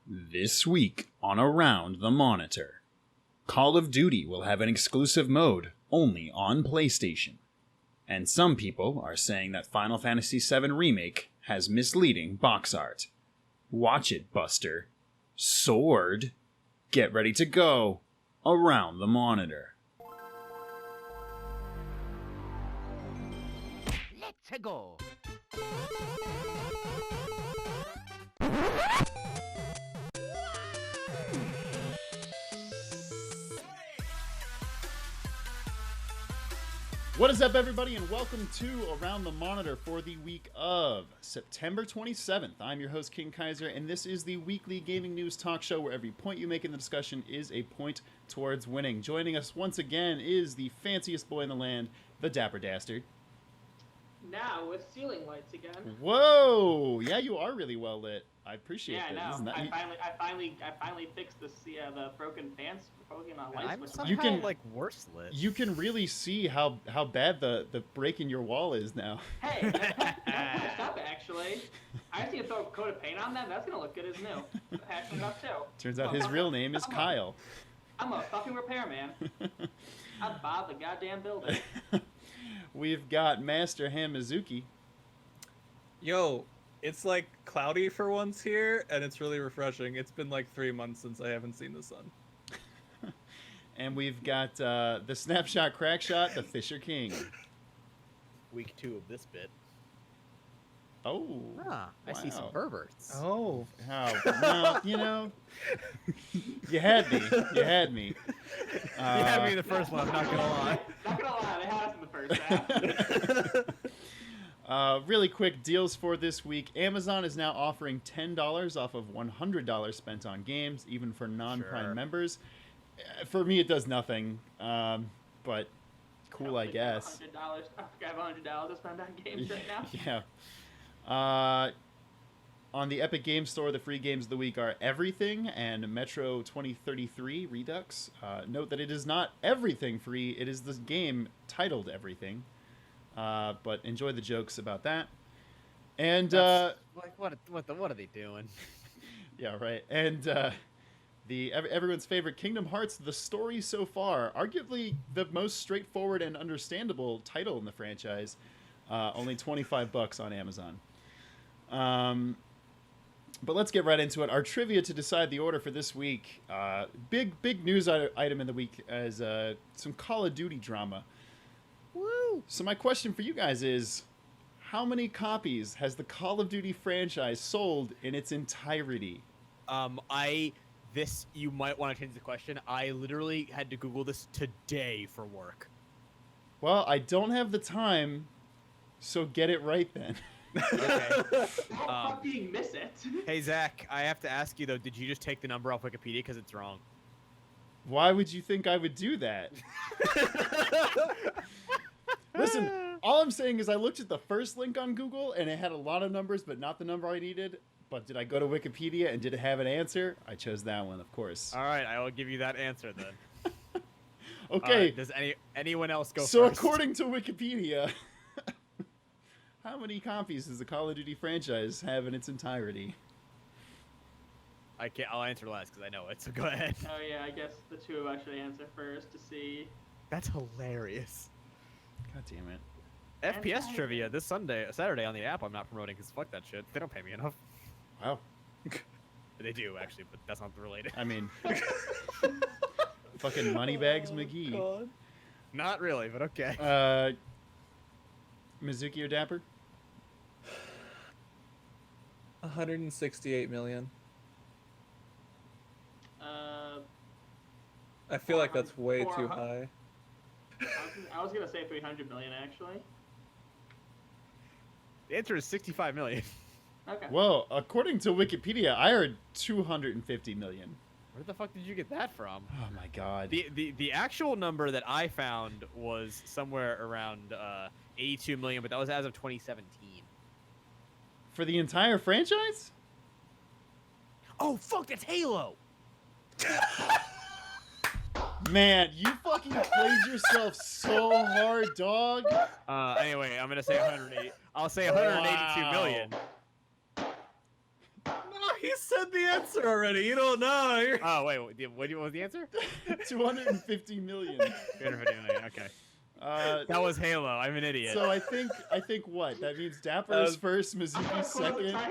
This week on Around the Monitor, Call of Duty will have an exclusive mode only on PlayStation. And some people are saying that Final Fantasy VII Remake has misleading box art. Watch it, Buster. Sword. Get ready to go. Around the Monitor. Let's go. What is up, everybody, and welcome to Around the Monitor for the week of September 27th. I'm your host, King Kaiser, and this is the weekly gaming news talk show where every point you make in the discussion is a point towards winning. Joining us once again is the fanciest boy in the land, the Dapper Dastard. Now with ceiling lights again. Whoa! Yeah, you are really well lit. I appreciate that. Yeah, I know. That I finally fixed the broken pants. Lights. I'm somehow You can- like worse lit. You can really see how bad the break in your wall is now. Hey, that's up actually. I just need to throw a coat of paint on that. That's gonna look good as new. Patching it up too. Turns out his real name is Kyle. I'm a fucking repairman. I bought the goddamn building. We've got Master Hamazuki. Yo, it's like cloudy for once here, and it's really refreshing. It's been like 3 months since I haven't seen the sun. And we've got the Snapshot Crackshot, the Fisher King. Week 2 of this bit. Oh. I see some wow. perverts. Oh. How? No, you know, you had me. You had me. You had me in the first one, I'm not gonna lie. Not gonna lie, they had us in the first half. Really quick deals for this week. Amazon is now offering $10 off of $100 spent on games, even for non-Prime Sure. members. For me, it does nothing, but cool, I guess. $100. I have $100 to spend on games right now. Yeah. On the Epic Games Store, the free games of the week are Everything and Metro 2033 Redux. Note that it is not everything free. It is the game titled Everything. But enjoy the jokes about that. And Like what are they doing? yeah, right. And everyone's favorite Kingdom Hearts, the story so far, arguably the most straightforward and understandable title in the franchise. Only $25 on Amazon. But let's get right into it. Our trivia to decide the order for this week. Big news item in the week as some Call of Duty drama. Woo! So my question for you guys is, how many copies has the Call of Duty franchise sold in its entirety? You might want to change the question. I literally had to Google this today for work. Well, I don't have the time, so get it right then. Okay. How fucking miss it? Hey Zach, I have to ask you though, did you just take the number off Wikipedia because it's wrong? Why would you think I would do that? Listen, all I'm saying is I looked at the first link on Google and it had a lot of numbers, but not the number I needed. But did I go to Wikipedia and did it have an answer? I chose that one, of course. All right, I will give you that answer then. Okay. Does anyone else go So first? according to Wikipedia, how many copies does the Call of Duty franchise have in its entirety? I'll answer last because I know it. So go ahead. Oh yeah, I guess the two of us should answer first to see. That's hilarious. God damn it. FPS trivia this Saturday on the app. I'm not promoting because fuck that shit. They don't pay me enough. Wow. They do actually, but that's not related. I mean, fucking Moneybags McGee. God. Not really, but okay. Mizuki or Dapper? 168 million. Uh, I feel like that's way too 400. high. I was gonna say 300 million actually. The answer is 65 million. Okay. Well, according to Wikipedia, I heard 250 million. Where the fuck did you get that from? Oh my god. The actual number that I found was somewhere around 82 million, but that was as of 2017. For the entire franchise? Oh fuck, that's Halo. Man, you fucking played yourself so hard, dog. Anyway, I'm gonna say 108. I'll say 182 million. No, he said said the answer already. You don't know. Oh wait, what was the answer? 250 million. 350 million. Okay. That was Halo. I'm an idiot. So I think what? That means Dapper is first, Mizuki's second, I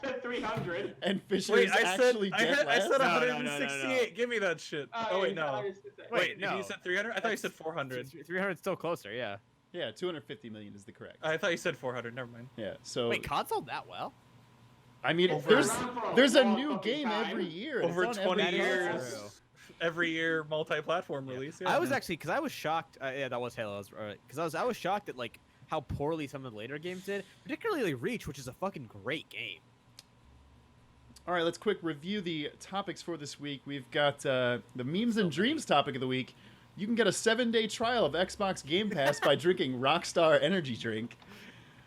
said 300. and Fisher Wait, is I said actually I, dead had, I last. said No, no, no, 168. no. Give me that shit. Oh wait, no. Wait, no. You said 300? I thought you said 400. 300 is still closer. Yeah. Yeah, 250 million is the correct. I thought you said 400. Never mind. Yeah. So Wait, console that well? I mean, It's there's been around for a there's a long new fucking game time. every year. and Over it's on 20 every years. console. True. Every year, multi-platform release. Yeah. I was actually because I was shocked. Yeah, that was Halo. Because I was shocked at like how poorly some of the later games did, particularly like Reach, which is a fucking great game. All right, let's quick review the topics for this week. We've got the memes and dreams topic of the week. You can get a 7-day trial of Xbox Game Pass by drinking Rockstar Energy Drink.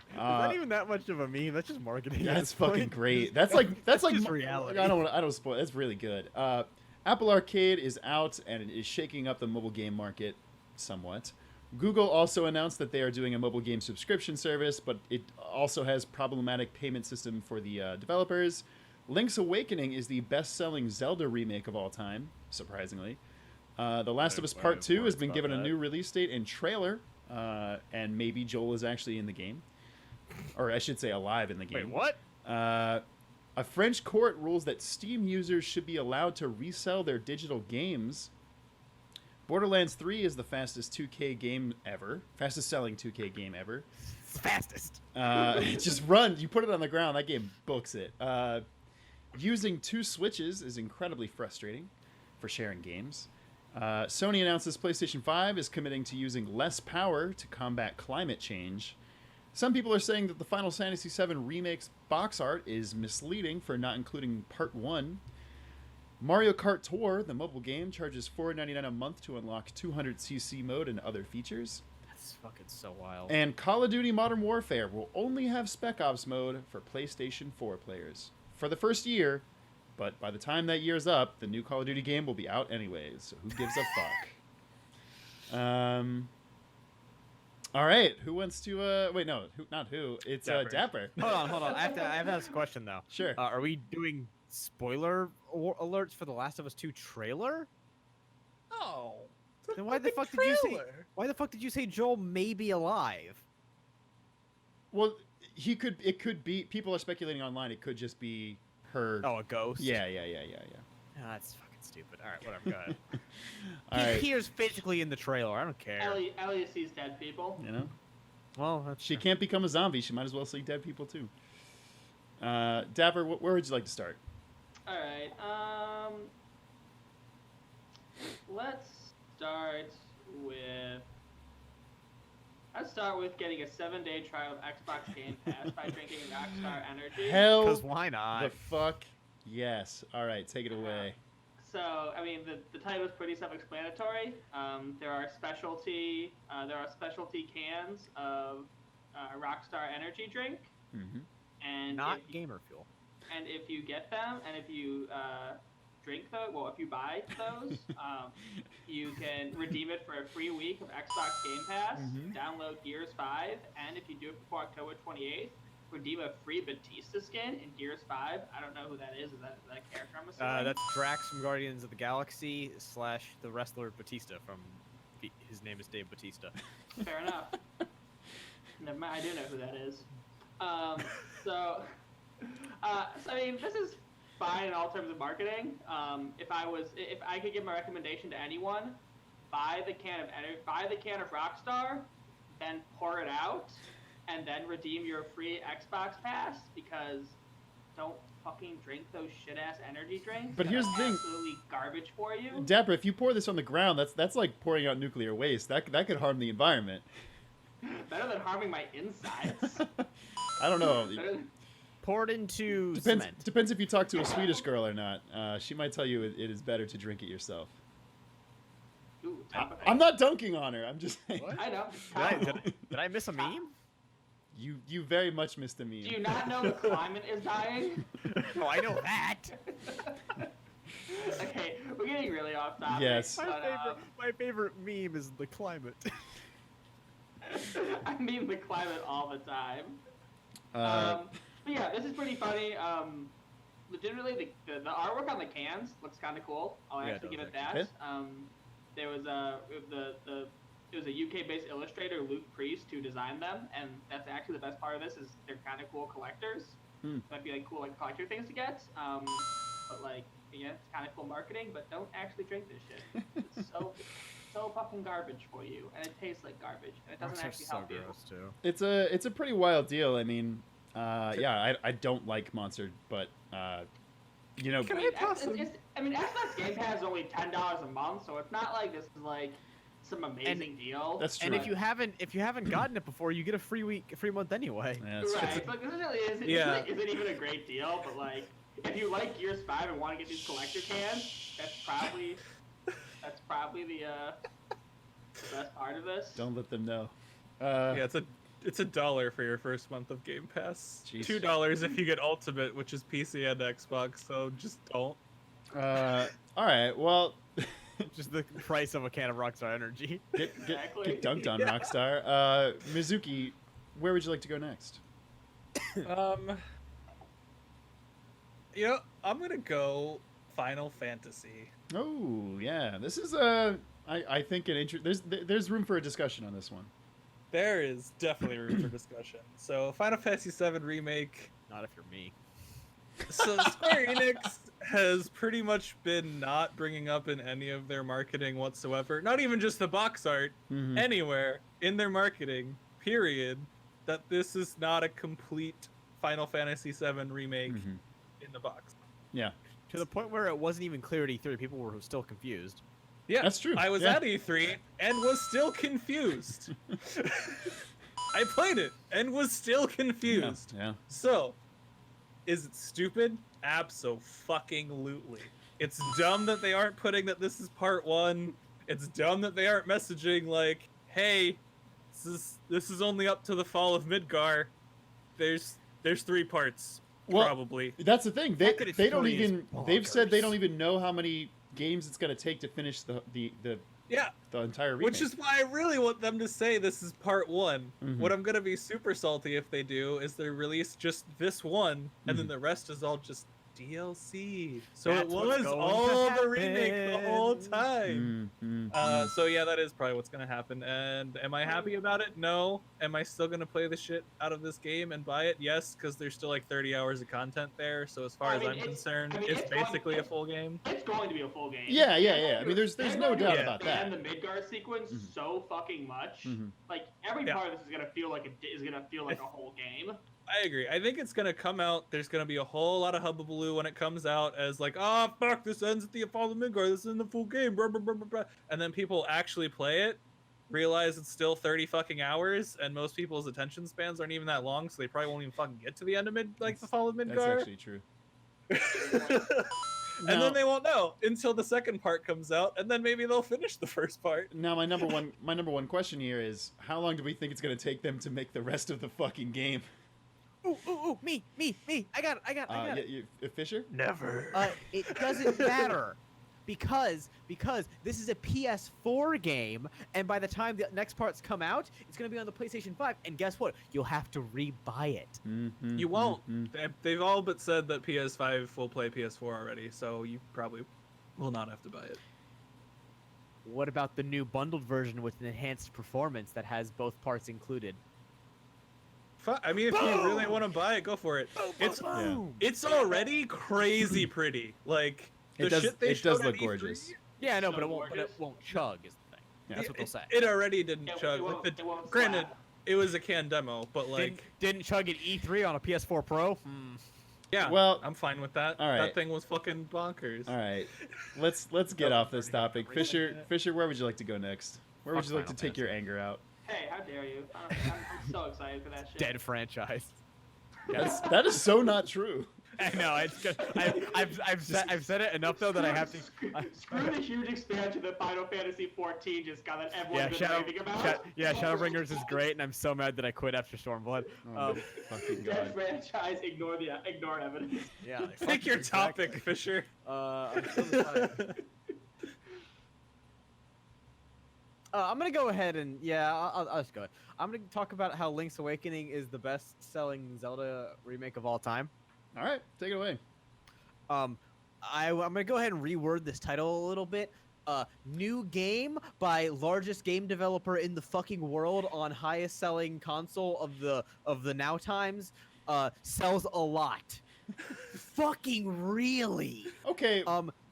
It's not even that much of a meme. That's just marketing. at That's this fucking point. great. That's like just reality. I don't spoil. That's really good. Apple Arcade is out and it is shaking up the mobile game market somewhat. Google also announced that they are doing a mobile game subscription service, but it also has problematic payment system for the developers. Link's Awakening is the best-selling Zelda remake of all time, surprisingly. The Last of Us Part 2 has been given a new release date and trailer, and maybe Joel is actually in the game. Or I should say alive in the game. Wait, what? A French court rules that Steam users should be allowed to resell their digital games. Borderlands 3 is the fastest 2K game ever. Fastest selling 2K game ever. It's the fastest. Just run. You put it on the ground, that game books it. Using 2 Switches is incredibly frustrating for sharing games. Sony announces PlayStation 5 is committing to using less power to combat climate change. Some people are saying that the Final Fantasy VII Remake's box art is misleading for not including Part 1. Mario Kart Tour, the mobile game, charges $4.99 a month to unlock 200cc mode and other features. That's fucking so wild. And Call of Duty Modern Warfare will only have Spec Ops mode for PlayStation 4 players for the first year, but by the time that year's up, the new Call of Duty game will be out anyways, so who gives a fuck? All right, who wants to? Wait, no, not who. It's Dapper. Hold on. I have to ask a question though. Sure. Are we doing spoiler alerts for the Last of Us 2 trailer? Oh. Then why the fuck did you say? Why the fuck did you say Joel may be alive? Well, he could. It could be. People are speculating online. It could just be her. Oh, a ghost. Yeah. Oh, that's fucking stupid. All right, whatever. Go ahead. All right. He appears physically in the trailer. I don't care. Ellie sees dead people. You know, Well, that's she can't become a zombie. She might as well see dead people too. Dapper, where would you like to start? All right. Let's start with getting a 7-day trial of Xbox Game Pass by drinking Rockstar Energy. Hell, Because why not? the fuck, yes. All right, take it away. So, I mean, the title is pretty self-explanatory. There are specialty cans of Rockstar Energy drink, Mm-hmm. and Not if, gamer fuel. and if you get them, and if you drink those, well, if you buy those, you can redeem it for a free week of Xbox Game Pass. Mhm. Download Gears 5, and if you do it before October 28th, redeem a free Batista skin in Gears 5. I don't know who that is. Is that a character? I'm assuming. That's Drax from Guardians of the Galaxy / the wrestler Batista from. His name is Dave Batista. Fair enough. Never mind, I do know who that is. So I mean, this is fine in all terms of marketing. If I could give my recommendation to anyone, buy the can of Rockstar, then pour it out, and then redeem your free Xbox Pass, because don't fucking drink those shit ass energy drinks. But that here's are the thing. absolutely garbage for you. Dapper, if you pour this on the ground, that's like pouring out nuclear waste. That could harm the environment. Better than harming my insides. I don't know. Better than- Poured into Depends. cement. Depends if you talk to a Swedish girl or not. She might tell you it is better to drink it yourself. Ooh, I'm not dunking on her. I'm just saying. I know. Did I miss a meme? You very much missed a meme. Do you not know the climate is dying? Oh, I know that. Okay, we're getting really off topic. Yes. My favorite meme is the climate. I mean the climate all the time. Uh, But yeah, this is pretty funny. legitimately the artwork on the cans looks kind of cool. I'll Yeah, actually it give it does, that. There was it was a UK-based illustrator, Luke Priest, who designed them, and that's actually the best part of this is they're kind of cool collectors. Might be like cool like collector things to get. But like yeah, it's kind of cool marketing. But don't actually drink this shit. It's so fucking garbage for you, and it tastes like garbage, and it doesn't actually help you. Too. It's a pretty wild deal. I mean, yeah, I don't like Monster, but you know, Can I toss some? I mean, Xbox Game Pass is only $10 a month, so it's not like this is like some amazing deal. that's true. And if you haven't gotten it before, you get a free month anyway. Yeah, that's right, true. it's like this really isn't even a great deal, but like if you like Gears 5 and want to get these collector cans, that's probably the best part of this. Don't let them know. Yeah, it's $1 for your first month of Game Pass. Jeez. $2 if you get Ultimate, which is PC and Xbox. So just don't. All right. Well, Just the price of a can of Rockstar Energy. get Exactly. dunked on, Yeah. Rockstar. Mizuki, where would you like to go next? You know, I'm gonna go Final Fantasy. Oh yeah, this is I think there's room for a discussion on this one. There is definitely room for discussion. So, Final Fantasy VII Remake. Not if you're me. So, Square Enix has pretty much been not bringing up in any of their marketing whatsoever, not even just the box art, Mhm. anywhere in their marketing, period, that this is not a complete Final Fantasy VII Remake Mhm. in the box. Yeah, To the point where it wasn't even clear at E3. People were still confused. Yeah, That's true, I was yeah. at E3 and was still confused. I played it and was still confused. Yeah. So, is it stupid? Abso-fucking-lutely. It's dumb that they aren't putting that this is part 1. It's dumb that they aren't messaging like, "Hey, this is only up to the fall of Midgar. There's 3 parts, Well, probably." That's the thing. Fact that it's They don't free is even. They've said they bonkers. don't even know how many games it's going to take to finish the Yeah, entire remake. which is why I really want them to say this is part 1. Mhm. What I'm gonna be super salty if they do is they release just this one, and then Mhm. the rest is all just DLC. So That's it what's was going all to the remake the whole happen. time. Mm. So yeah, that is probably what's gonna happen. And am I happy about it? No. Am I still gonna play the shit out of this game and buy it? Yes, because there's still like 30 hours of content there. So as far I as mean, I'm concerned, I mean, it's it's going- basically a full game. It's going to be a full game. Yeah. They're I mean, there's they're no going to doubt Yeah. about expand that. the Midgard sequence Mhm. so fucking much. Mhm. Like every Yeah. part of this is gonna feel like a whole game. I agree. I think it's gonna come out. There's gonna be a whole lot of hubbubaloo when it comes out as like, oh fuck, this ends at the Fall of Midgard. This isn't the full game. Blah, blah, blah, blah, blah. And then people actually play it, realize it's still 30 fucking hours, and most people's attention spans aren't even that long, so they probably won't even fucking get to the end of the Fall of That's Midgard. actually true. And Now- then they won't know until the second part comes out, and then maybe they'll finish the first part. Now, my number one question here is: how long do we think it's going to take them to make the rest of the fucking game? Ooh, me. I got it. Fisher? Never. It doesn't matter because this is a PS4 game, and by the time the next parts come out, it's gonna be on the PlayStation 5. And guess what? You'll have to rebuy it. Mm-hmm, You won't. They've all but said that PS5 will play PS4 already, so you probably will not have to buy it. What about the new bundled version with an enhanced performance that has both parts included? I mean, if you really want to buy it, go for it. It's already crazy pretty. Like the It does. shit they It showed does at look E3, gorgeous. Yeah, I know, So but it gorgeous. won't chug is the thing. Yeah. That's what they'll say. It already didn't It chug. won't- Like it won't granted, slap. it was a canned demo, but like, Didn't chug at E3 on a PS4 Pro? yeah, Well, I'm fine with that. all right. That thing was fucking bonkers. All right, let's get off this topic. Fisher, where would you like to go next? Where would Fuck you like to Final take your anger out? Hey, how dare you? I'm so excited for that shit. Dead franchise. That is so not true. I know. I've said it enough though that I have to. Screw the huge expansion that Final Fantasy 14 just got that everyone's been raving about. Shadowbringers is great, and I'm so mad that I quit after Stormblood. Oh, my fucking Dead god. franchise, ignore evidence. Yeah. Pick your topic, Fisher. I'm gonna go ahead and I'll just go ahead. I'm gonna talk about how Link's Awakening is the best-selling Zelda remake of all time. All right, take it away. I'm gonna go ahead and reword this title a little bit. New game by largest game developer in the fucking world on highest selling console of the now times. Sells a lot. Fucking really. Okay,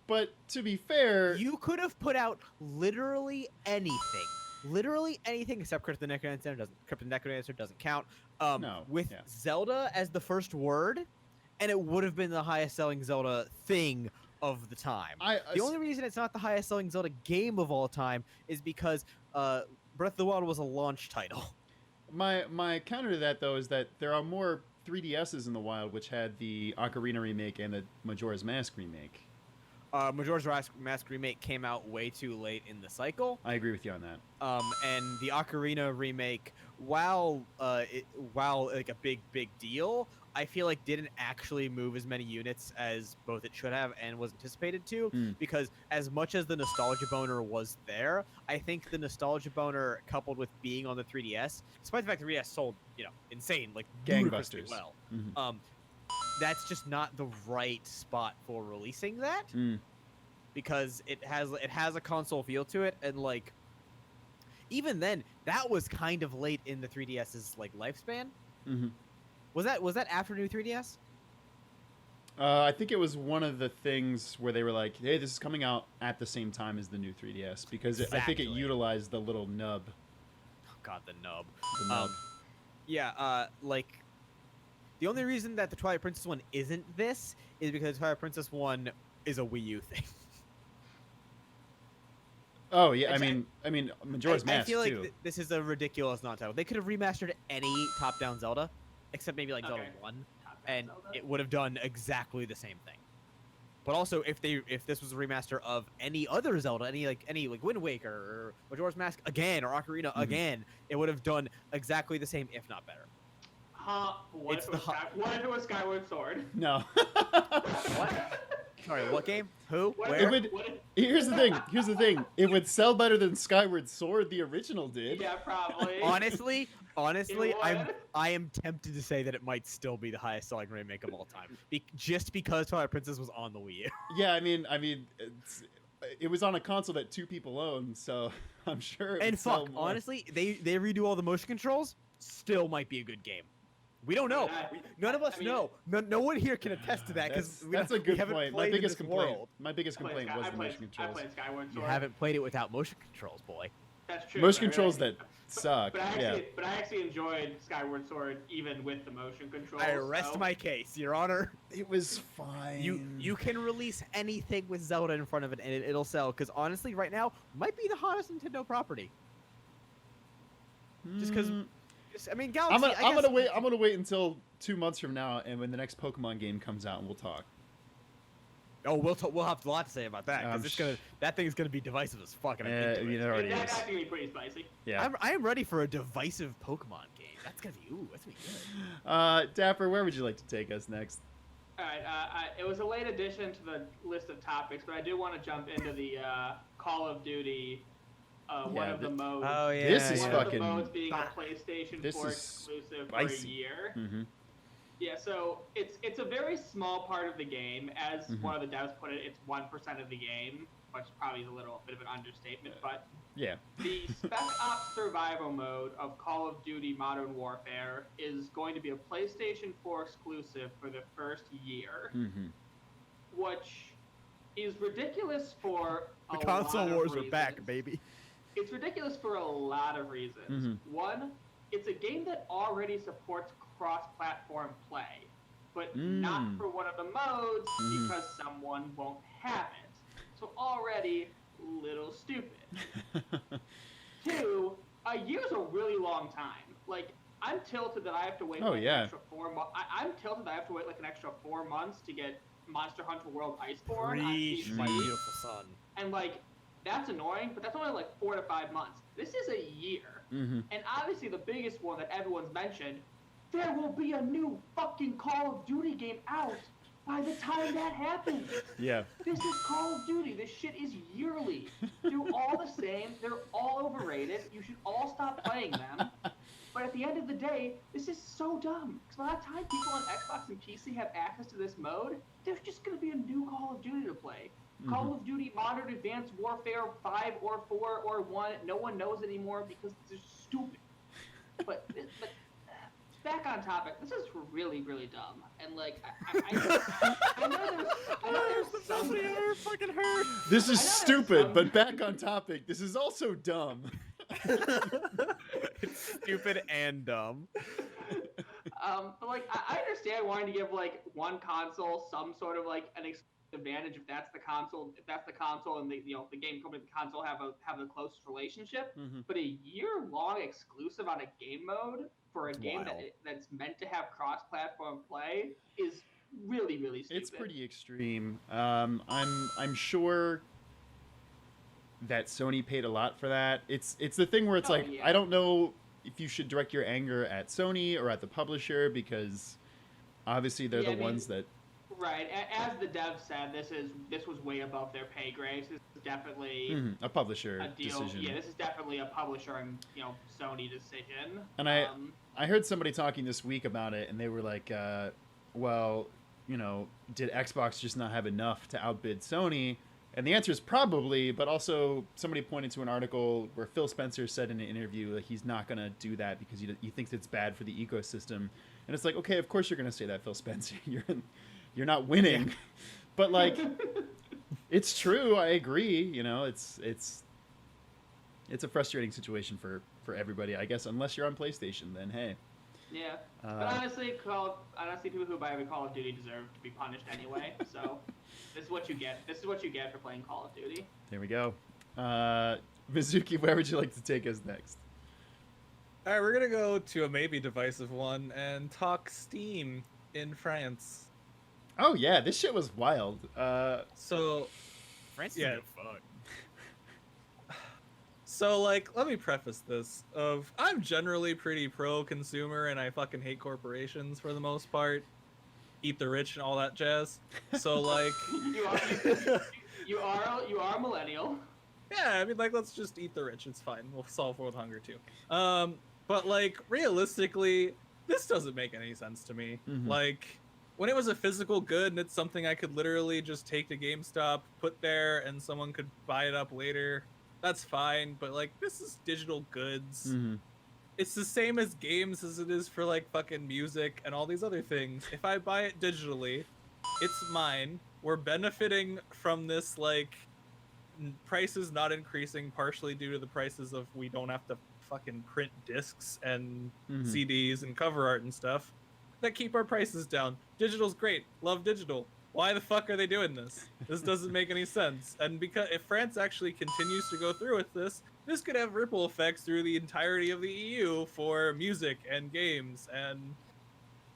but to be fair, You could have put out literally anything. Literally anything except Crypt of the Necrodancer doesn't count. No, With yeah. Zelda as the first word, and it would have been the highest selling Zelda thing of the time. The only reason it's not the highest selling Zelda game of all time is because Breath of the Wild was a launch title. My counter to that though is that there are more 3DSs in the wild which had the Ocarina remake and the Majora's Mask remake. Majora's Mask remake came out way too late in the cycle. I agree with you on that. And the Ocarina remake, while like a big deal, I feel like didn't actually move as many units as both it should have and was anticipated to. Because as much as the nostalgia boner was there, I think the nostalgia boner coupled with being on the 3DS, despite the fact the 3DS sold, insane, like ludicrously Gangbusters. well. That's just not the right spot for releasing that. Because it has a console feel to it, and like even then that was kind of late in the 3DS's like lifespan. Was that after new 3DS? I think it was one of the things where they were like, hey, this is coming out at the same time as the new 3DS because I think it Exactly. utilized the little nub. Oh god, the nub. The nub. Like the only reason that the Twilight Princess one isn't this is because Twilight Princess one is a Wii U thing. Oh yeah, I mean Majora's Mask I feel like too. this is a ridiculous non-title. They could have remastered any top-down Zelda, except maybe like Zelda 1, and Zelda. it would have done exactly the same thing. But also, if this was a remaster of any other Zelda, any Wind Waker or Majora's Mask again or Ocarina again, it would have done exactly the same, if not better. What if it was Skyward Sword? No. What? Sorry, what game? Who? What Where? if- Here's the thing. It would sell better than Skyward Sword, the original did. Yeah, probably. Honestly, It would. I am tempted to say that it might still be the highest selling remake of all time, just because Twilight Princess was on the Wii U. Yeah, I mean, it was on a console that 2 people own, so I'm sure. It And would sell fuck, more. honestly, they redo all the motion controls. Still might be a good game. We don't know. None of us know. No one here can attest to that because that's a good point. My biggest complaint. World. My biggest complaint was the motion I controls. played Skyward You Sword. haven't played it without motion controls, boy. That's true. Motion but I controls really- that suck. But I Yeah. actually enjoyed Skyward Sword even with the motion controls. I rest so- my case, Your Honor. It was fine. You can release anything with Zelda in front of it and it'll sell. Because honestly, right now might be the hottest Nintendo property. Just because, I mean, Galaxy. I'm gonna wait until 2 months from now, and when the next Pokemon game comes out, and we'll talk. Oh, we'll have a lot to say about that because that thing's gonna be divisive as fuck. And I'm into it. It already That's is. actually pretty spicy. Yeah. I am ready for a divisive Pokemon game. That's gonna be good. Dapper, where would you like to take us next? All right. It was a late addition to the list of topics, but I do want to jump into the Call of Duty. One of the modes. Oh yeah. This is one fucking. of the modes being a PlayStation This 4 is exclusive spicy. for a year. Mm-hmm. Yeah, so it's a very small part of the game. As one of the devs put it, it's 1% of the game, which probably is a little bit of an understatement. But Yeah. the Spec Ops survival mode of Call of Duty Modern Warfare is going to be a PlayStation 4 exclusive for the first year, which is ridiculous for a The console lot of wars are reasons. back, baby. It's ridiculous for a lot of reasons. One, it's a game that already supports cross-platform play, but not for one of the modes because someone won't have it. So already, little stupid. 2, a year's a really long time. Like, I'm tilted that I have to wait Oh, like yeah. an extra 4 months. I'm tilted that I have to wait like an extra 4 months to get Monster Hunter World Iceborne on Preach, PC. my beautiful son. And like, that's annoying, but that's only like 4 to 5 months. This is a year. And obviously the biggest one that everyone's mentioned, there will be a new fucking Call of Duty game out by the time that happens. Yeah. This is Call of Duty. This shit is yearly. They're all the same. They're all overrated. You should all stop playing them. But at the end of the day, this is so dumb. Because by the time people on Xbox and PC have access to this mode, there's just going to be a new Call of Duty to play. Call of Duty Modern Advanced Warfare 5 or 4 or 1, no one knows anymore because they're stupid. But back on topic, this is really, really dumb. And like, I know there's some... ever fucking heard. This is I know there's stupid, some- but back on topic, this is also dumb. It's stupid and dumb. But like, I understand wanting to give like one console some sort of like an advantage if that's the console, and the the game company, the console have the closest relationship. But a year-long exclusive on a game mode for a game that's meant to have cross-platform play is really, really stupid. It's pretty extreme. I'm sure that Sony paid a lot for that. It's the thing where it's I don't know if you should direct your anger at Sony or at the publisher, because obviously they're the ones that. Right, as the dev said, this was way above their pay grades. This is definitely a publisher deal. decision. Yeah, this is definitely a publisher and Sony decision. And I heard somebody talking this week about it, and they were like, well, did Xbox just not have enough to outbid Sony? And the answer is probably, but also somebody pointed to an article where Phil Spencer said in an interview that he's not going to do that because he thinks it's bad for the ecosystem. And it's like, okay, of course you're going to say that, Phil Spencer. You're not winning. But like, it's true. I agree. It's a frustrating situation for everybody, I guess, unless you're on PlayStation, then hey. Yeah. But honestly, people who buy Call of Duty deserve to be punished anyway. So this is what you get. This is what you get for playing Call of Duty. There we go. Mizuki, where would you like to take us next? All right, we're gonna go to a maybe divisive one and talk Steam in France. Oh yeah, this shit was wild. So France is yeah. no fun. So like, let me preface this of I'm generally pretty pro-consumer and I fucking hate corporations for the most part. Eat the rich and all that jazz. So like, you are a millennial. yeah, I mean like let's just eat the rich. It's fine. We'll solve world hunger too. But like realistically, this doesn't make any sense to me. Like, when it was a physical good and it's something I could literally just take to GameStop, put there, and someone could buy it up later, that's fine. But like, this is digital goods. It's the same as games as it is for like fucking music and all these other things. If I buy it digitally, it's mine. We're benefiting from this like prices not increasing partially due to the prices of we don't have to fucking print discs and CDs and cover art and stuff that keep our prices down. Digital's great. Love digital. Why the fuck are they doing this? This doesn't make any sense. And because if France actually continues to go through with this could have ripple effects through the entirety of the EU for music and games and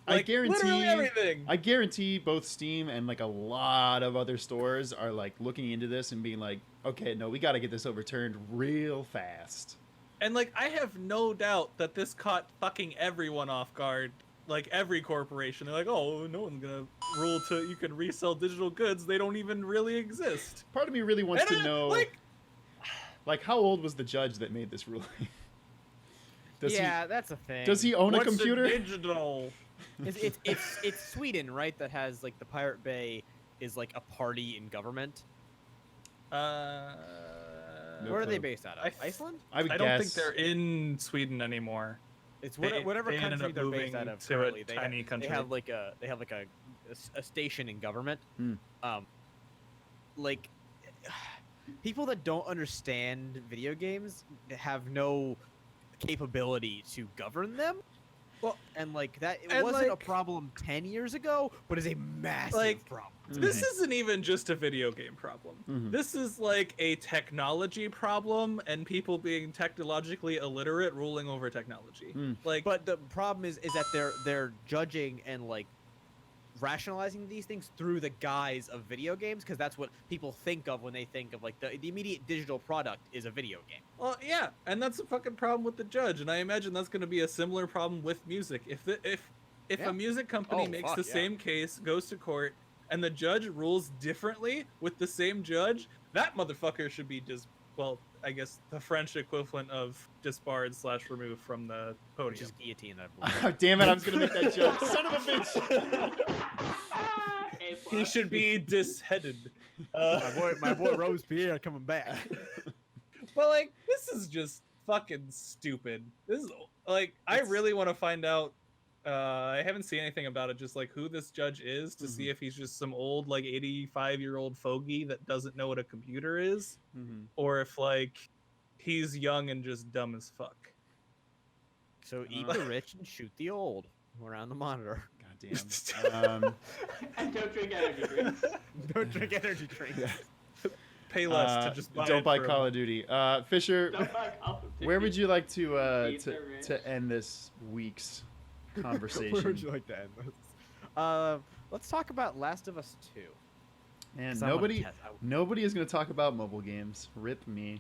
like, literally everything. I guarantee both Steam and like a lot of other stores are like looking into this and being like, okay, no, we got to get this overturned real fast. And like, I have no doubt that this caught fucking everyone off guard. Like every corporation, they're like, oh, no one's gonna rule you can resell digital goods. They don't even really exist. Part of me really wants to know, like how old was the judge that made this ruling? That's a thing. Does he own a computer? Digital. It's Sweden, right? That has like the Pirate Bay is like a party in government. No Where are they clue. based out of? Iceland? I don't think they're in Sweden anymore. It's whatever they ended country up they're moving based out of. to Currently. a tiny country. They have like a station in government. Like people that don't understand video games have no capability to govern them. Well, and like that, it wasn't a problem 10 years ago, but is a massive problem. This isn't even just a video game problem. This is like a technology problem and people being technologically illiterate ruling over technology. Like, but the problem is that they're judging and like rationalizing these things through the guise of video games, because that's what people think of when they think of like the immediate digital product is a video game. Well, yeah, and that's a fucking problem with the judge, and I imagine that's going to be a similar problem with music. If a music company makes the same case, goes to court, and the judge rules differently with the same judge, that motherfucker should be I guess the French equivalent of disbarred / removed from the Which podium. is guillotine. Oh, damn it! I was gonna make that joke. Son of a bitch. A+. He should be disheaded. my boy Robespierre coming back. But like, this is just fucking stupid. This is like, I really want to find out. I haven't seen anything about it. Just like who this judge is to see if he's just some old like 85-year-old fogey that doesn't know what a computer is, or if like he's young and just dumb as fuck. So eat the rich and shoot the old around the monitor. Goddamn. And don't drink energy drinks. Don't drink energy drinks. Pay less to just buy don't it buy from- Call of Duty. Fisher, Don't buy Call of Duty. where would you like to Eat the rich. to end this week's conversation? Where would you like to end this? Let's talk about Last of Us 2. And 'Cause I wanna nobody test- nobody is going to talk about mobile games. Rip me.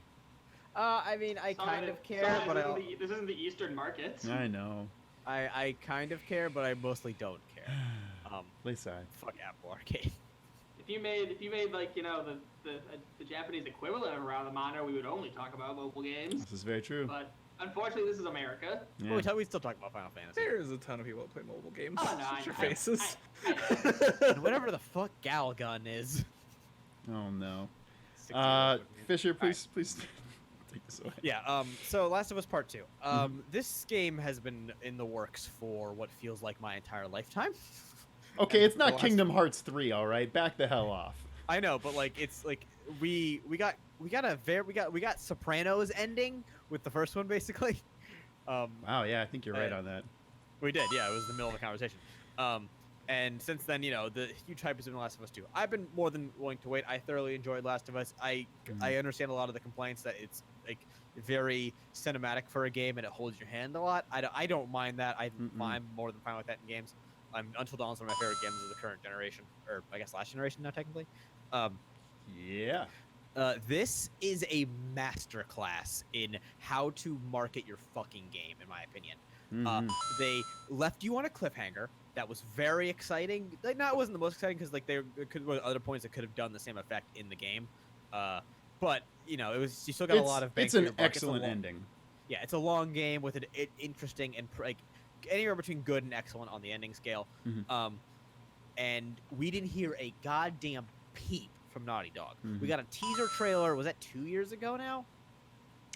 I mean, I Sorry, kind of sorry, care, but this isn't the Eastern market. I know. I kind of care, but I mostly don't care. Play side. Fuck Apple Arcade. If you made like the Japanese equivalent of Around the Monitor, we would only talk about mobile games. This is very true. But unfortunately, this is America. Yeah. We still talk about Final Fantasy. There's a ton of people that play mobile games. Oh, no, Shut your I- faces. And whatever the fuck Gal Gun is. Oh no. 60 years ago. Fisher, please take this away. Yeah, so Last of Us Part 2. This game has been in the works for what feels like my entire lifetime. Okay, it's the not last- Kingdom Hearts 3, all right? Back the hell off. I know, but like it's like we got Sopranos ending with the first one basically. Wow, yeah, I think you're right on that. We did, yeah. It was the middle of a conversation. And since then, the huge hype has been Last of Us 2. I've been more than willing to wait. I thoroughly enjoyed Last of Us. I understand a lot of the complaints that it's like very cinematic for a game and it holds your hand a lot. I don't mind that. I'm more than fine with that in games. Until Dawn's one of my favorite games of the current generation, or I guess last generation now technically. Yeah. This is a masterclass in how to market your fucking game, in my opinion. They left you on a cliffhanger that was very exciting. Like, no, it wasn't the most exciting because like there could were other points that could have done the same effect in the game. But it was you still got a lot of. Bang It's for an your buck. excellent ending. Yeah, it's a long game with an interesting and like anywhere between good and excellent on the ending scale. And we didn't hear a goddamn peep from Naughty Dog. We got a teaser trailer. Was that 2 years ago now?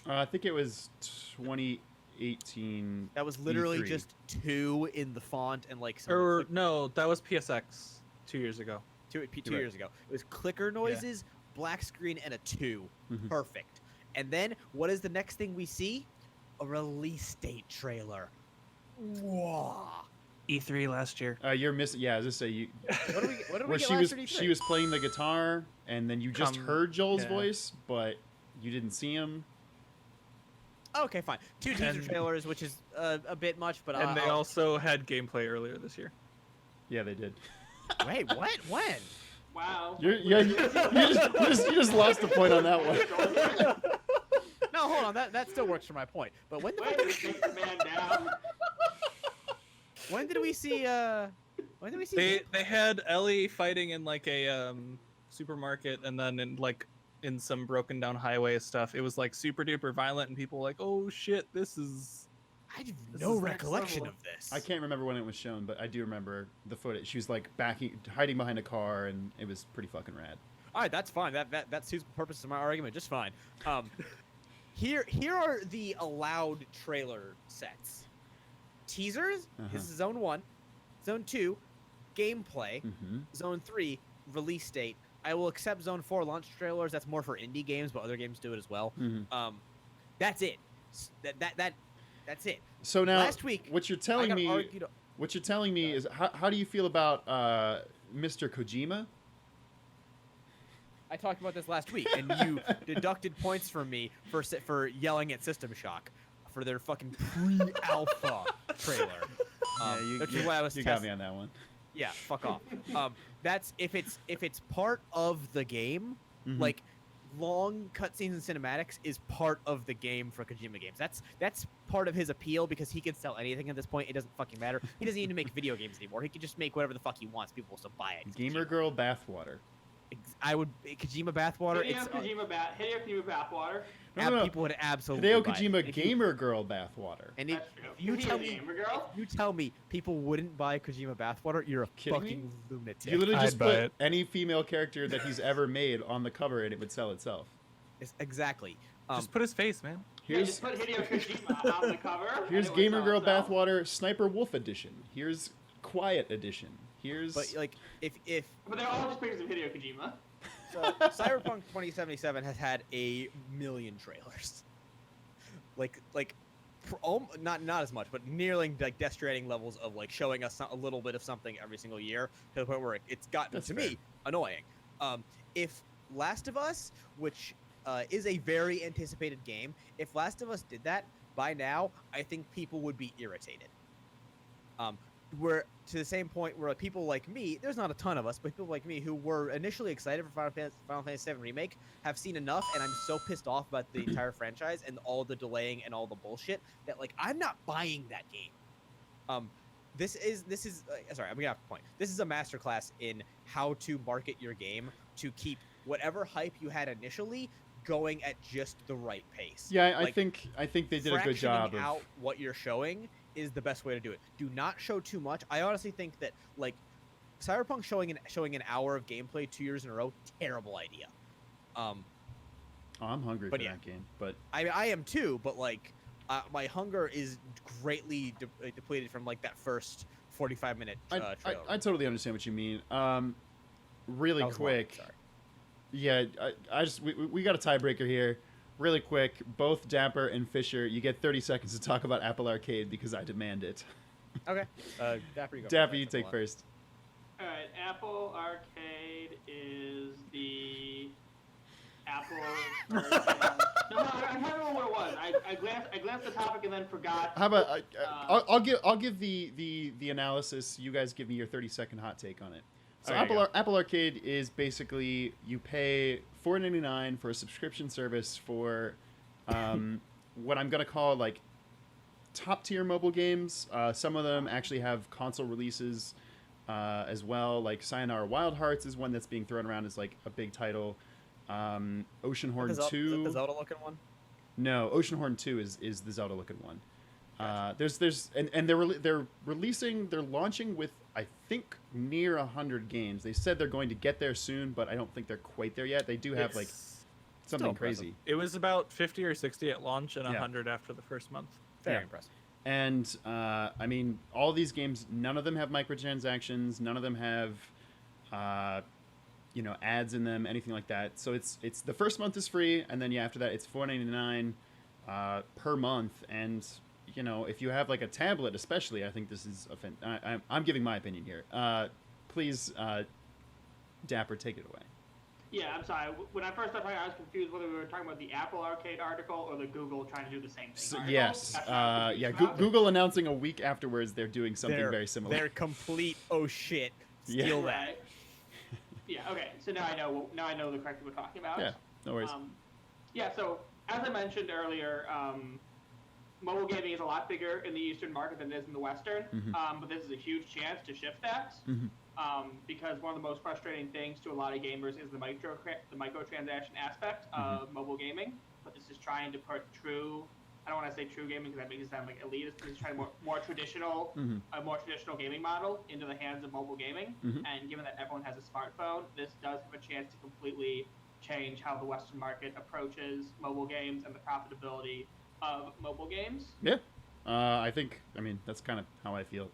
I think it was 2018. That was literally E3. just 2 in the font and like some Or no, that was PSX 2 years ago. two Right. years ago. It was clicker noises, black screen, and a 2. Perfect. And then what is the next thing we see? A release date trailer. Whoa. E3 last year. You're missing. Yeah, I was just say you. What do we Where get she last was for E3? she was playing the guitar, and then you just heard Joel's yeah. voice, but you didn't see him. Okay, fine. 2 teaser trailers, which is a bit much, but And they also had gameplay earlier this year. Yeah, they did. Wait, what? When? Wow. You just lost the point on that one. No, hold on. That still works for my point. But when Wait, take the man down. when did we see when did we see They had Ellie fighting in like a supermarket, and then in some broken down highway stuff. It was like super duper violent, and people were like, oh shit, this is. I have This no is next recollection level. of this. I can't remember when it was shown, but I do remember the footage. She was like hiding behind a car, and it was pretty fucking rad. All right, that's fine. That suits the purpose of my argument just fine. Here are the allowed trailer sets. Teasers. This is Zone 1, Zone 2, gameplay, Zone 3, release date. I will accept Zone 4 launch trailers. That's more for indie games, but other games do it as well. That's it. That's it. So now, Last week, what you're I telling got me, argued. is how do you feel about Mr. Kojima? I talked about this last week, and you deducted points from me for yelling at System Shock for their fucking pre-alpha trailer. Which is why I was you got me on that one. Yeah, fuck off. That's if it's part of the game, like long cutscenes and cinematics is part of the game for Kojima games. That's part of his appeal because he can sell anything at this point. It doesn't fucking matter. He doesn't even make video games anymore. He can just make whatever the fuck he wants. People will still buy it. Gamer girl bathwater. I would Kojima bathwater. Hideo Kojima bathwater. No. People would absolutely Hideo buy it. Kojima And if you- Gamer Girl bathwater. And if That's true. you He's tell a me, gamer girl? if you tell me people wouldn't buy Kojima bathwater, you're a Kidding me? fucking lunatic. You literally I'd just buy put it. any female character that he's ever made on the cover and it would sell itself. Exactly. Just put his face, man. Yeah, Here's just put Hideo Kojima on the cover. and here's it would Gamer sell Girl itself. bathwater Sniper Wolf edition. Here's Quiet edition. Here's But like, if But they're all just pictures of Hideo Kojima. so, Cyberpunk 2077 has had a million trailers. Not as much, but nearly like Death Stranding levels of like showing us a little bit of something every single year to the point where it's gotten That's to fair. me annoying. If Last of Us, which is a very anticipated game, if Last of Us did that by now, I think people would be irritated. We're to the same point where people like me, there's not a ton of us, but people like me who were initially excited for Final Fantasy VII Remake have seen enough, and I'm so pissed off about the entire franchise and all the delaying and all the bullshit that like I'm not buying that game. This is sorry, I'm getting off the point. This is a masterclass in how to market your game to keep whatever hype you had initially going at just the right pace. Yeah, I Like, think they did a good job fractioning of out what you're showing is the best way to do it. Do not show too much. I honestly think that like Cyberpunk showing an hour of gameplay 2 years in a row, terrible idea. Oh, I'm hungry But for yeah. that game, but I am too, but like my hunger is greatly depleted from like that first 45-minute trailer. I totally understand what you mean. Really That was long, quick. sorry. Yeah, I just we got a tiebreaker here. Really quick, both Dapper and Fisher, you get 30 seconds to talk about Apple Arcade because I demand it. Okay. Dapper, you go. Dapper, you take first. All right, Apple Arcade is the Apple. No, I can't remember what it was. I glanced at the topic and then forgot. How about I'll give the analysis. You guys give me your 30-second hot take on it. So Okay, go. Apple Arcade is basically you pay $4.99 for a subscription service for what I'm gonna call like top tier mobile games. Some of them actually have console releases as well. Like Sayonara Wild Hearts is one that's being thrown around as like a big title. Oceanhorn 2. The Zelda looking one. No, Oceanhorn 2 is the Zelda looking one. There's they're launching with I think near 100 games. They said they're going to get there soon, but I don't think they're quite there yet. They do have like something impressive. crazy. It was about 50 or 60 at launch and Yeah. 100 after the first month. Very Yeah. impressive. And I mean, all these games, none of them have microtransactions. None of them have, ads in them, anything like that. So it's the first month is free, and then after that it's $4.99 per month. And if you have like a tablet, especially, I think this is I'm giving my opinion here. Please, Dapper, take it away. Yeah, I'm sorry. When I first started talking, I was confused whether we were talking about the Apple Arcade article or the Google trying to do the same thing. So, article. yes, That's what I was confused about. Google announcing a week afterwards they're doing something They're- very similar. They're complete. Oh shit! Yeah. Steal that. Right. Yeah. Okay. So now I know. Now I know the correct we're talking about. Yeah, no worries. Yeah. So as I mentioned earlier, mobile gaming is a lot bigger in the Eastern market than it is in the Western. Mhm. But this is a huge chance to shift that. Mhm. Because one of the most frustrating things to a lot of gamers is the microtransaction aspect of mobile gaming. But this is trying to put true. I don't want to say true gaming because that makes it sound like elitist. This is trying more traditional, Mhm. a more traditional gaming model into the hands of mobile gaming. Mhm. And given that everyone has a smartphone, this does have a chance to completely change how the Western market approaches mobile games and the profitability of mobile games. Yeah, I mean that's kind of how I feel.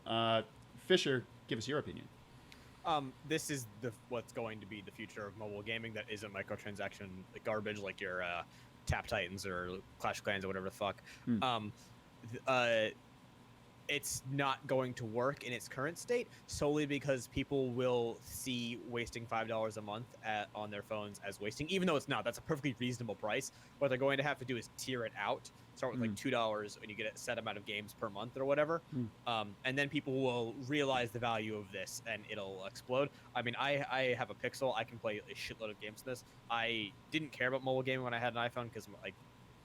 Fisher, give us your opinion. This is what's going to be the future of mobile gaming that isn't microtransaction garbage like your Tap Titans or Clash of Clans or whatever the fuck. It's not going to work in its current state solely because people will see wasting $5 a month on their phones as wasting, even though it's not. That's a perfectly reasonable price. What they're going to have to do is tier it out. Start with like $2 and you get a set amount of games per month or whatever. And then people will realize the value of this and it'll explode. I mean, I have a Pixel. I can play a shitload of games with this. I didn't care about mobile gaming when I had an iPhone because like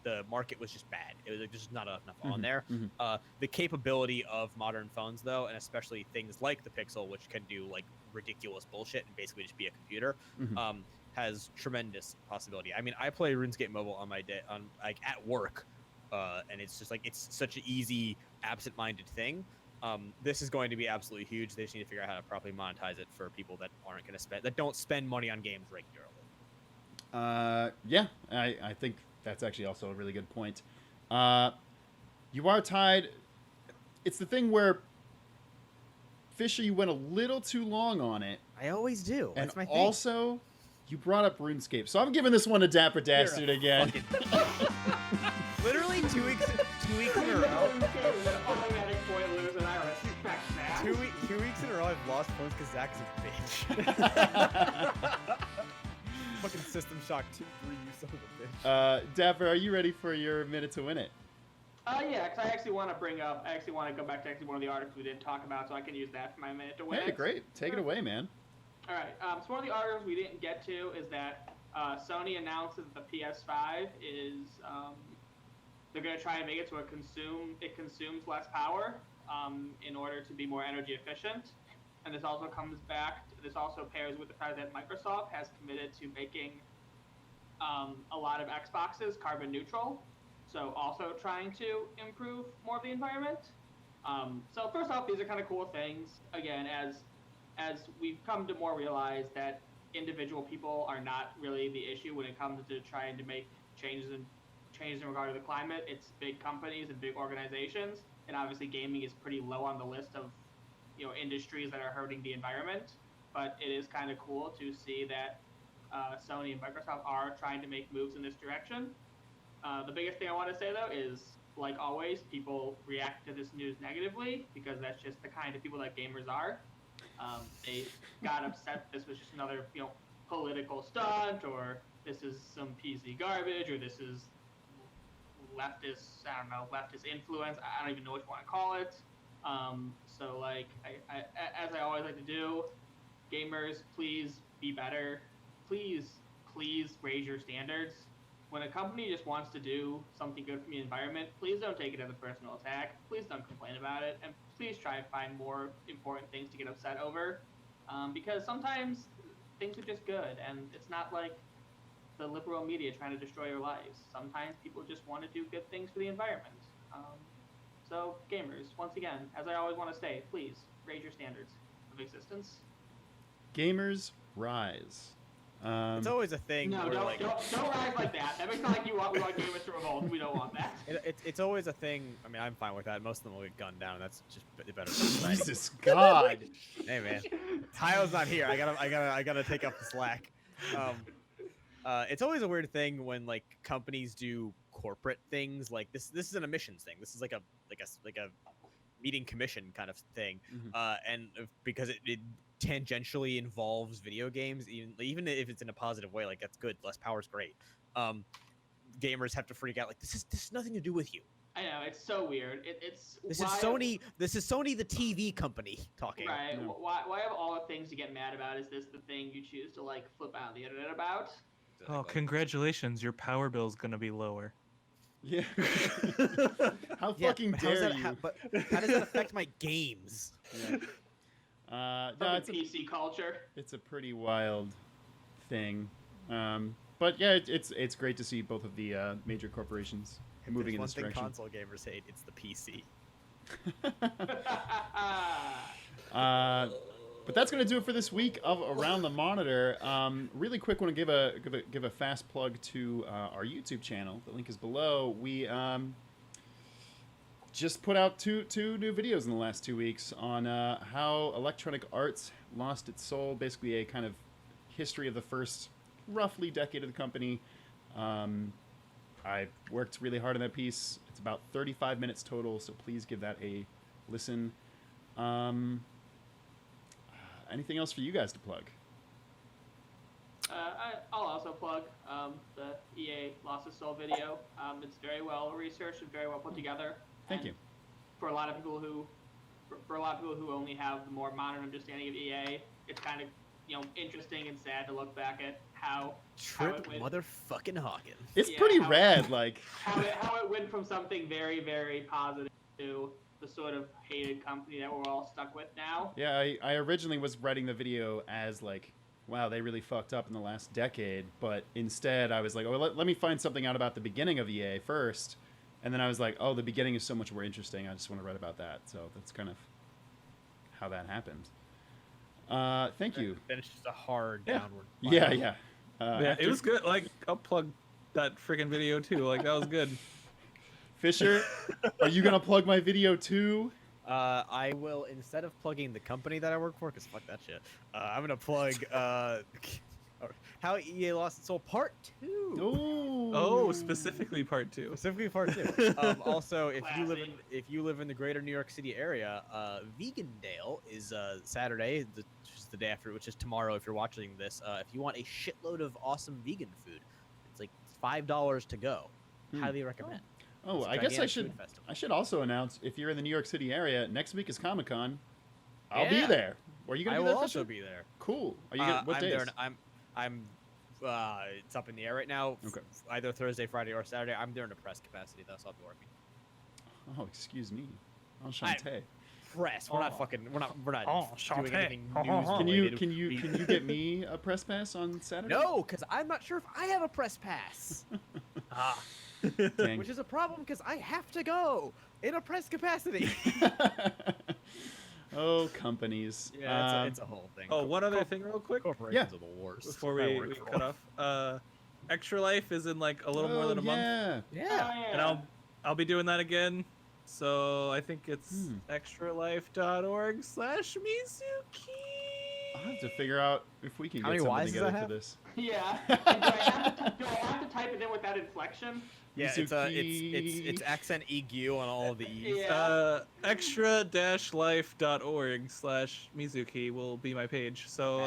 the market was just bad. It was like, just not enough on there. The capability of modern phones, though, and especially things like the Pixel, which can do like ridiculous bullshit and basically just be a computer, Mhm. has tremendous possibility. I mean, I play RuneScape Mobile on my day on like at work, and it's just like it's such an easy, absent-minded thing. This is going to be absolutely huge. They just need to figure out how to properly monetize it for people that aren't going to don't spend money on games regularly. Yeah, I think that's actually also a really good point. You are tied. It's the thing where Fisher, you went a little too long on it, I always do. and That's my thing. also you brought up RuneScape, so I'm giving this one to Dapper Dastard again. Literally 2 weeks in a row. Two weeks in a row, I've lost points because Zach's a bitch. Fucking System Shock 2-3, you son of a bitch. Dapper, are you ready for your minute to win it? Yeah, because I actually want to go back to one of the articles we didn't talk about, so I can use that for my minute to win. Hey, great. Take it away, man. All right. So one of the articles we didn't get to is that Sony announces that the PS5 is they're going to try and make it so it consumes less power in order to be more energy efficient. And this also pairs with the fact that Microsoft has committed to making a lot of Xboxes carbon neutral. So also trying to improve more of the environment. So first off, these are kind of cool things. Again, as we've come to more realize that individual people are not really the issue when it comes to trying to make changes in regard to the climate. It's big companies and big organizations, and obviously gaming is pretty low on the list of industries that are hurting the environment. But it is kind of cool to see that Sony and Microsoft are trying to make moves in this direction. The biggest thing I want to say, though, is, like always, people react to this news negatively because that's just the kind of people that gamers are. They got upset this was just another, political stunt, or this is some PC garbage, or this is leftist influence. I don't even know what you want to call it. So, like, as I always like to do, gamers, please be better. Please raise your standards. When a company just wants to do something good for the environment, please don't take it as a personal attack. Please don't complain about it, and please try and find more important things to get upset over. Because sometimes things are just good, and it's not like the liberal media trying to destroy your lives. Sometimes people just want to do good things for the environment. So gamers, once again, as I always want to say, please raise your standards of existence. Gamers rise. It's always a thing. No, where, don't rise like that. That makes it sound like we want gamers to revolt. We don't want that. It's always a thing. I mean, I'm fine with that. Most of them will get gunned down. That's just better. Jesus God. Hey man, Tayo's not here. I gotta take up the slack. It's always a weird thing when like companies do corporate things. Like this isn't a missions thing. This is like a meeting commission kind of thing. And because it tangentially involves video games, even if it's in a positive way, like that's good. Less power is great. Gamers have to freak out like this is nothing to do with you. I know, it's so weird. This is Sony the TV company talking. Right. Yeah. Why of all the things to get mad about is this the thing you choose to like flip out on the internet about? Oh, congratulations! Your power bill is gonna be lower. Yeah. How fucking dare you? But how does that affect my games? Yeah. No, it's PC culture. It's a pretty wild thing. But yeah, it's great to see both of the major corporations moving in this direction. One thing console gamers hate, it's the PC. But that's going to do it for this week of Around the Monitor. Really quick, want to give a fast plug to our YouTube channel. The link is below. We just put out two new videos in the last 2 weeks on how Electronic Arts lost its soul. Basically, a kind of history of the first roughly decade of the company. I worked really hard on that piece. It's about 35 minutes total, so please give that a listen. Anything else for you guys to plug? I'll also plug the EA Lost Its Soul video. It's very well researched and very well put together. Thank you. For a lot of people who only have the more modern understanding of EA, it's kind of interesting and sad to look back at how Trip motherfucking Hawkins. It's pretty rad, like how it went from something very, very positive to the sort of hated company that we're all stuck with now. Yeah, I originally was writing the video as like, wow, they really fucked up in the last decade. But instead, I was like, oh, let me find something out about the beginning of EA first. And then I was like, oh, the beginning is so much more interesting. I just want to write about that. So that's kind of how that happened. Thank you. Then it's just a hard Yeah. downward. Yeah, spiral. yeah. Yeah, it was good. Like, I'll plug that freaking video too. Like, that was good. Fisher, are you gonna plug my video too? I will, instead of plugging the company that I work for, because fuck that shit, I'm gonna plug How EA Lost Its Soul Part 2. Ooh. Oh, specifically part 2. Specifically Part 2. Also, if Classy. you live in the greater New York City area, Vegan Dale is Saturday, which is the day after, which is tomorrow if you're watching this. If you want a shitload of awesome vegan food, it's like $5 to go. Highly recommend. Oh, It's a I guess I gigantic should. food festival. I should also announce if you're in the New York City area, next week is Comic-Con. I'll be Yeah. there. Are you gonna I be will there? also Fisher? be there. Cool. Are you? What I'm days? there. I'm. It's up in the air right now. Okay. Either Thursday, Friday, or Saturday. I'm there in a press capacity though, so I'll be working. Oh, excuse me. Enchanté. Press. We're not fucking. We're not Oh, doing Chante. anything Oh, news oh, oh. Can related. you get me a press pass on Saturday? No, because I'm not sure if I have a press pass, Ah. Dang. which is a problem because I have to go in a press capacity. Oh, companies. Yeah, it's a whole thing. Oh, one other thing real quick Corporations are the worst. before I we work for. cut off. Extra Life is in like a little more than a month. Yeah. Yeah. Oh, And I'll be doing that again. So I think it's extralife.org/Mizuki. I'll have to figure out if we can How get many something Ys does together that for have? this. Yeah. Do I have to type it in with that inflection? Yeah, Mizuki. it's accent EQ on all of the E's. Yeah. Extra-life.org/Mizuki will be my page. So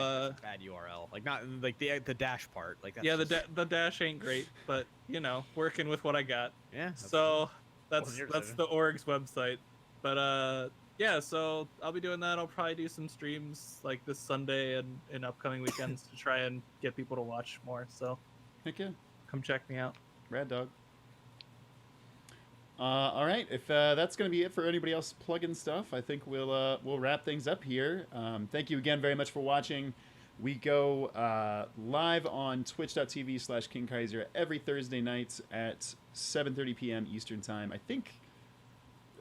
Bad URL. Like not like the dash part. Like that's yeah, just, the dash ain't great, but you know, working with what I got. yeah. that's- So that's Wasn't your that's decision. the org's website. But yeah, so I'll be doing that. I'll probably do some streams like this Sunday and in upcoming weekends to try and get people to watch more. So Heck yeah. come check me out. Rad dog. All right, if that's going to be it for anybody else plugging stuff, I think we'll wrap things up here. Thank you again very much for watching. We go live on twitch.tv/King Kaiser every Thursday night at 7:30 p.m. Eastern Time. I think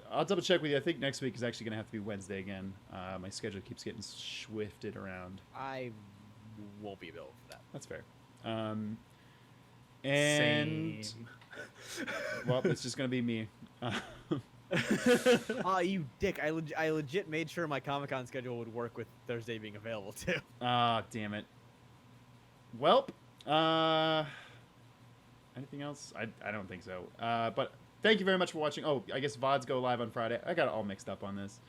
I'll double check with you. I think next week is actually going to have to be Wednesday again. My schedule keeps getting shifted around. I won't be available for that. That's fair. And Same. well, it's just going to be me. Ah, you dick! I legit made sure my Comic-Con schedule would work with Thursday being available too. Ah, damn it. Welp. Anything else? I don't think so. But thank you very much for watching. Oh, I guess VODs go live on Friday. I got it all mixed up on this.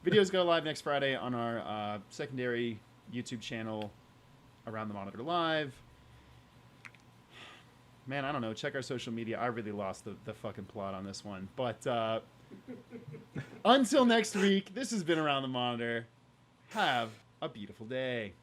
Videos go live next Friday on our secondary YouTube channel, Around the Monitor Live. Man, I don't know. Check our social media. I really lost the fucking plot on this one. But until next week, this has been Around the Monitor. Have a beautiful day.